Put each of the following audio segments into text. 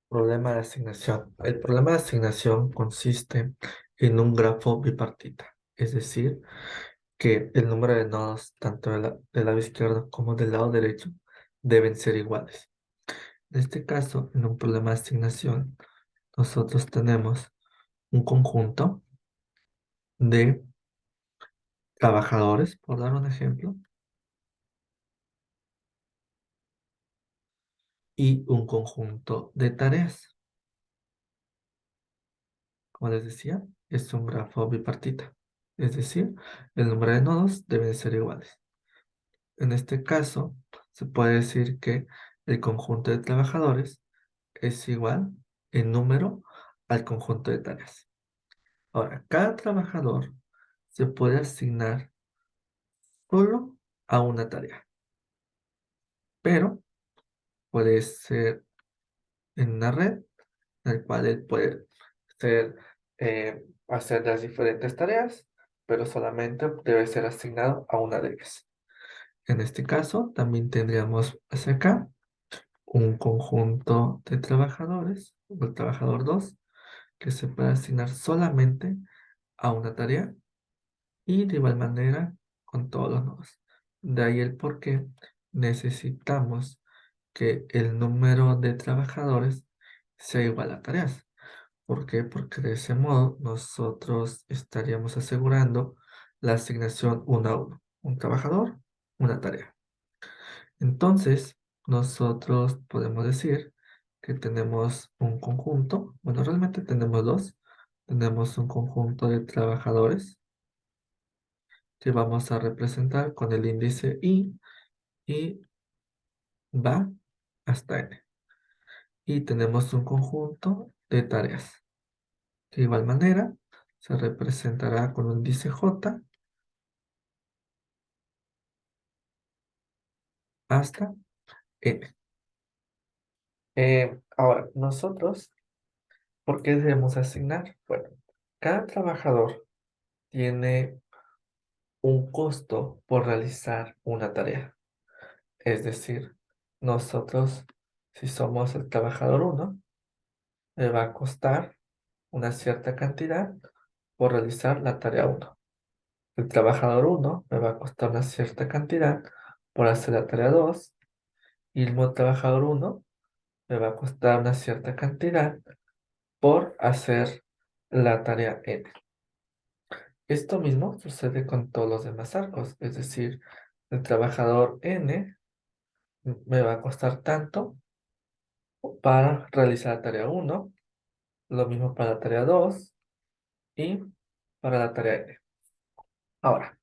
Problema de asignación. El problema de asignación consiste en un grafo bipartita, es decir, que el número de nodos tanto del lado izquierdo como del lado derecho deben ser iguales. En este caso, en un problema de asignación, nosotros tenemos un conjunto de trabajadores, por dar un ejemplo, y un conjunto de tareas. Como les decía, es un grafo bipartita, es decir, el número de nodos deben ser iguales. En este caso, se puede decir que el conjunto de trabajadores es igual en número al conjunto de tareas. Ahora, cada trabajador se puede asignar solo a una tarea, pero puede ser en una red en la cual él puede hacer las diferentes tareas, pero solamente debe ser asignado a una de ellas. En este caso, también tendríamos hacia acá un conjunto de trabajadores, o el trabajador 2 que se puede asignar solamente a una tarea y de igual manera con todos los nodos. De ahí el por qué necesitamos que el número de trabajadores sea igual a tareas. ¿Por qué? Porque de ese modo nosotros estaríamos asegurando la asignación uno a uno. Un trabajador, una tarea. Entonces, nosotros podemos decir que tenemos un conjunto, bueno, realmente tenemos dos. Tenemos un conjunto de trabajadores que vamos a representar con el índice I y va hasta N. Y tenemos un conjunto de tareas, que de igual manera se representará con un índice J hasta N. Ahora, nosotros, ¿por qué debemos asignar? Bueno, cada trabajador tiene un costo por realizar una tarea. Es decir, nosotros, si somos el trabajador uno me va a costar una cierta cantidad por realizar la tarea uno. El trabajador uno me va a costar una cierta cantidad por hacer la tarea 2 y el mismo trabajador uno me va a costar una cierta cantidad por hacer la tarea n. Esto mismo sucede con todos los demás arcos, es decir, el trabajador n me va a costar tanto para realizar la tarea uno, lo mismo para la tarea 2 y para la tarea n. Ahora,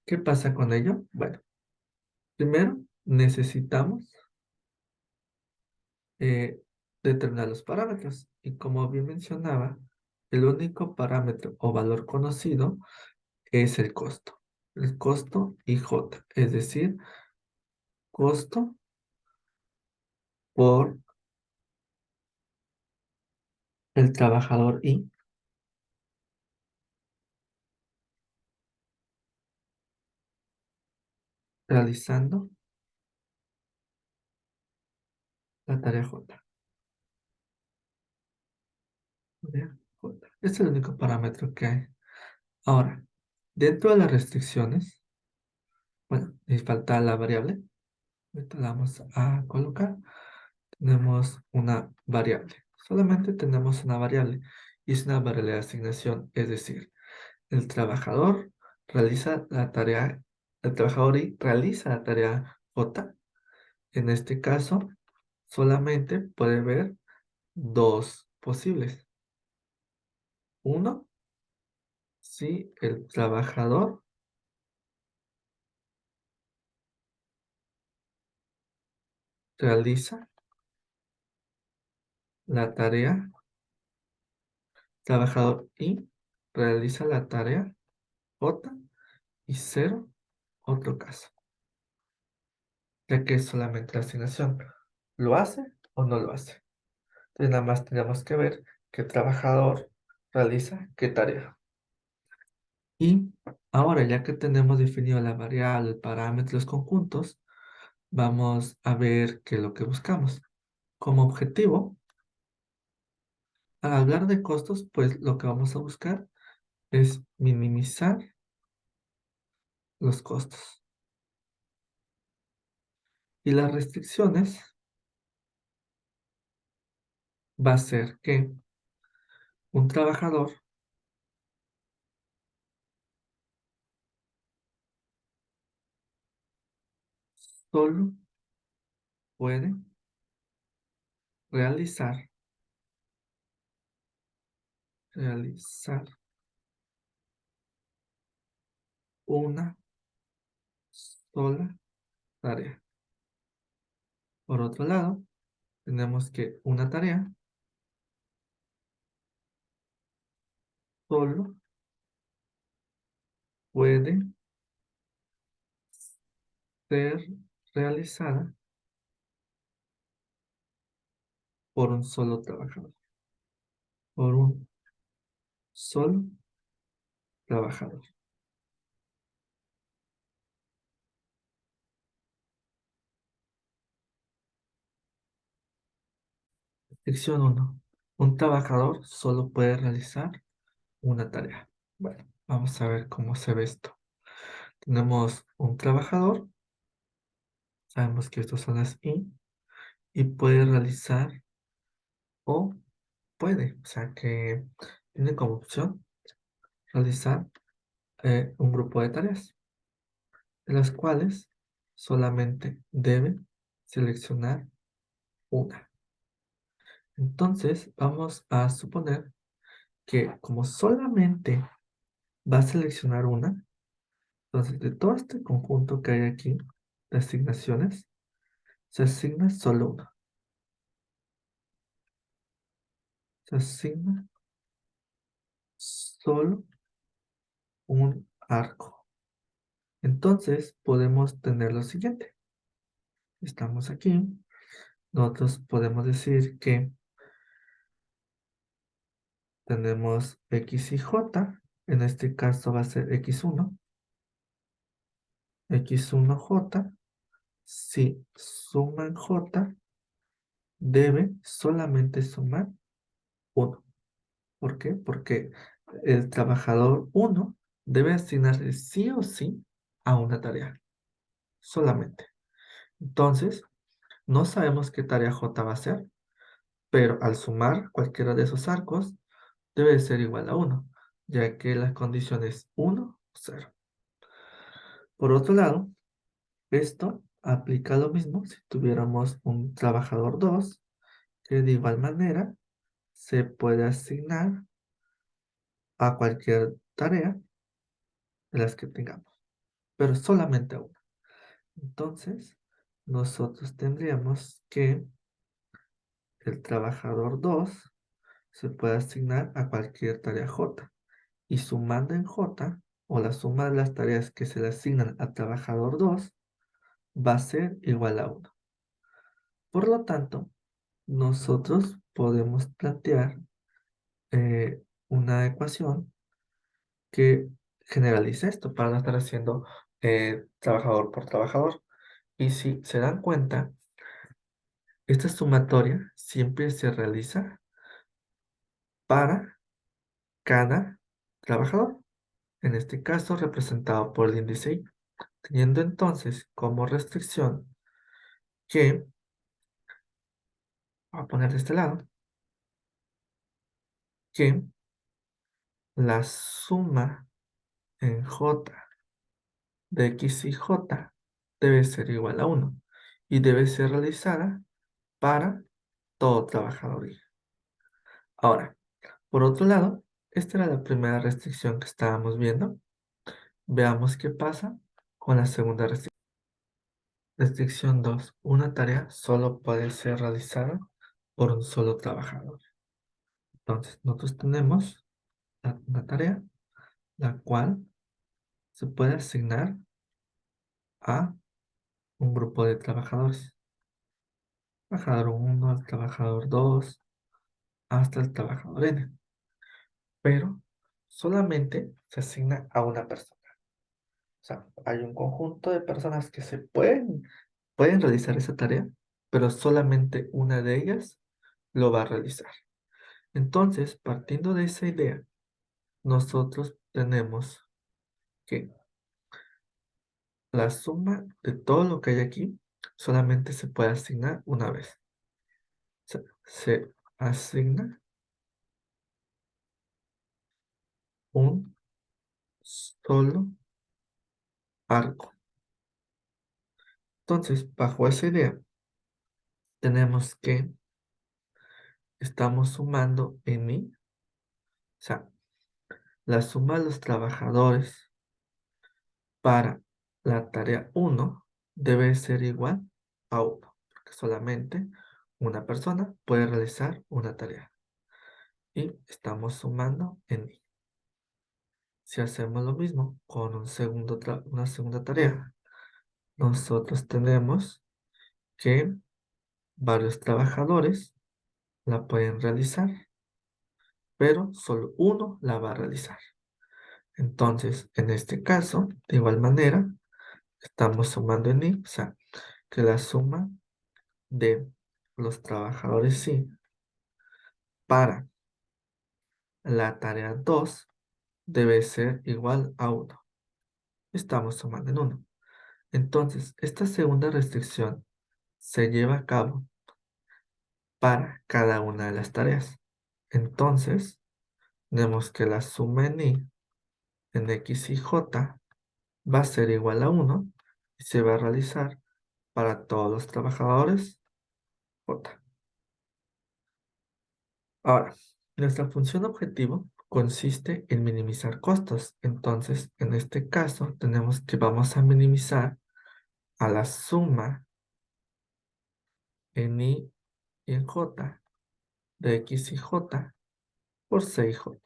¿qué pasa con ello? Bueno, primero necesitamos eh, determinar los parámetros y como bien mencionaba, el único parámetro o valor conocido es el costo. El costo IJ, es decir, costo por el trabajador I realizando la tarea J. Tarea J. Es el único parámetro que hay. Ahora, dentro de las restricciones, bueno, y falta la variable. Ahorita la vamos a colocar. Tenemos una variable. Solamente tenemos una variable y es una variable de asignación, es decir, el trabajador realiza la tarea, el trabajador I realiza la tarea J. En este caso, solamente puede haber dos posibles. Uno, si el trabajador realiza la tarea, trabajador I realiza la tarea J y cero, otro caso, ya que es solamente la asignación. ¿Lo hace o no lo hace? Entonces nada más tenemos que ver qué trabajador realiza qué tarea. Y ahora, ya que tenemos definido la variable, el parámetro, los conjuntos, vamos a ver qué es lo que buscamos. Como objetivo, Al hablar de costos, pues lo que vamos a buscar es minimizar los costos. Y las restricciones va a ser que un trabajador solo puede realizar, realizar una sola tarea. Por otro lado, tenemos que una tarea solo puede ser realizada por un solo trabajador. Por un solo trabajador. Sección uno. Un trabajador solo puede realizar una tarea. Bueno, vamos a ver cómo se ve esto. Tenemos un trabajador, sabemos que estos son las y puede realizar o puede, o sea que tiene como opción realizar un grupo de tareas, de las cuales solamente debe seleccionar una. Entonces, vamos a suponer que como solamente va a seleccionar una, entonces de todo este conjunto que hay aquí de asignaciones, se asigna solo una. Se asigna solo un arco. Entonces podemos tener lo siguiente. Estamos aquí. Nosotros podemos decir que tenemos X y J. En este caso va a ser X1. X1J. Si suman J, debe solamente sumar uno. ¿Por qué? Porque el trabajador uno debe asignarse sí o sí a una tarea. Solamente. Entonces, no sabemos qué tarea J va a ser, pero al sumar cualquiera de esos arcos, debe ser igual a uno, ya que la condición es 1 o 0. Por otro lado, esto aplica lo mismo si tuviéramos un trabajador 2, que de igual manera se puede asignar a cualquier tarea de las que tengamos, pero solamente a una. Entonces, nosotros tendríamos que el trabajador 2 se puede asignar a cualquier tarea J. Y sumando en J, o la suma de las tareas que se le asignan a trabajador 2 va a ser igual a uno. Por lo tanto, nosotros podemos plantear una ecuación que generaliza esto para no estar haciendo trabajador por trabajador. Y si se dan cuenta, esta sumatoria siempre se realiza para cada trabajador, en este caso representado por el índice I, teniendo entonces como restricción que, voy a poner de este lado, que la suma en J de X y J debe ser igual a uno y debe ser realizada para todo trabajador I. Ahora, por otro lado, esta era la primera restricción que estábamos viendo. Veamos qué pasa con la segunda restricción. Restricción 2. Una tarea solo puede ser realizada por un solo trabajador. Entonces, nosotros tenemos una tarea la cual se puede asignar a un grupo de trabajadores. Trabajador uno, el trabajador 2, hasta el trabajador N. Pero solamente se asigna a una persona. O sea, hay un conjunto de personas que pueden realizar esa tarea, pero solamente una de ellas lo va a realizar. Entonces, partiendo de esa idea, nosotros tenemos que la suma de todo lo que hay aquí solamente se puede asignar una vez. Se asigna un solo arco. Entonces, bajo esa idea, tenemos que estamos sumando en I, o sea, la suma de los trabajadores para la tarea 1 debe ser igual a 1, porque solamente una persona puede realizar una tarea. Y estamos sumando en I. Si hacemos lo mismo con una segunda tarea, nosotros tenemos que varios trabajadores la pueden realizar, pero solo uno la va a realizar. Entonces, en este caso, de igual manera, estamos sumando en I, o sea, que la suma de los trabajadores sí para la tarea 2 debe ser igual a 1. Estamos sumando en 1. Entonces, esta segunda restricción se lleva a cabo para cada una de las tareas. Entonces, tenemos que la suma en I, en X y J, va a ser igual a 1 y se va a realizar para todos los trabajadores J. Ahora, nuestra función objetivo consiste en minimizar costos. Entonces, en este caso, tenemos que vamos a minimizar a la suma en I y en J de X y J por C y J,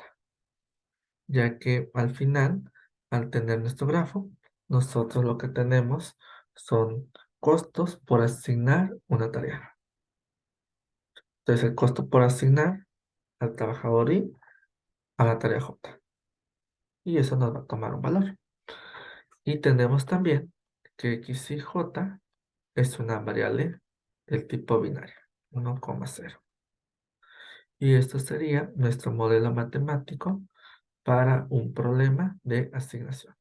ya que al final, al tener nuestro grafo, nosotros lo que tenemos son costos por asignar una tarea. Entonces, el costo por asignar al trabajador I a la tarea J. Y eso nos va a tomar un valor. Y tenemos también que X y J es una variable del tipo binario, 1,0. Y esto sería nuestro modelo matemático para un problema de asignación.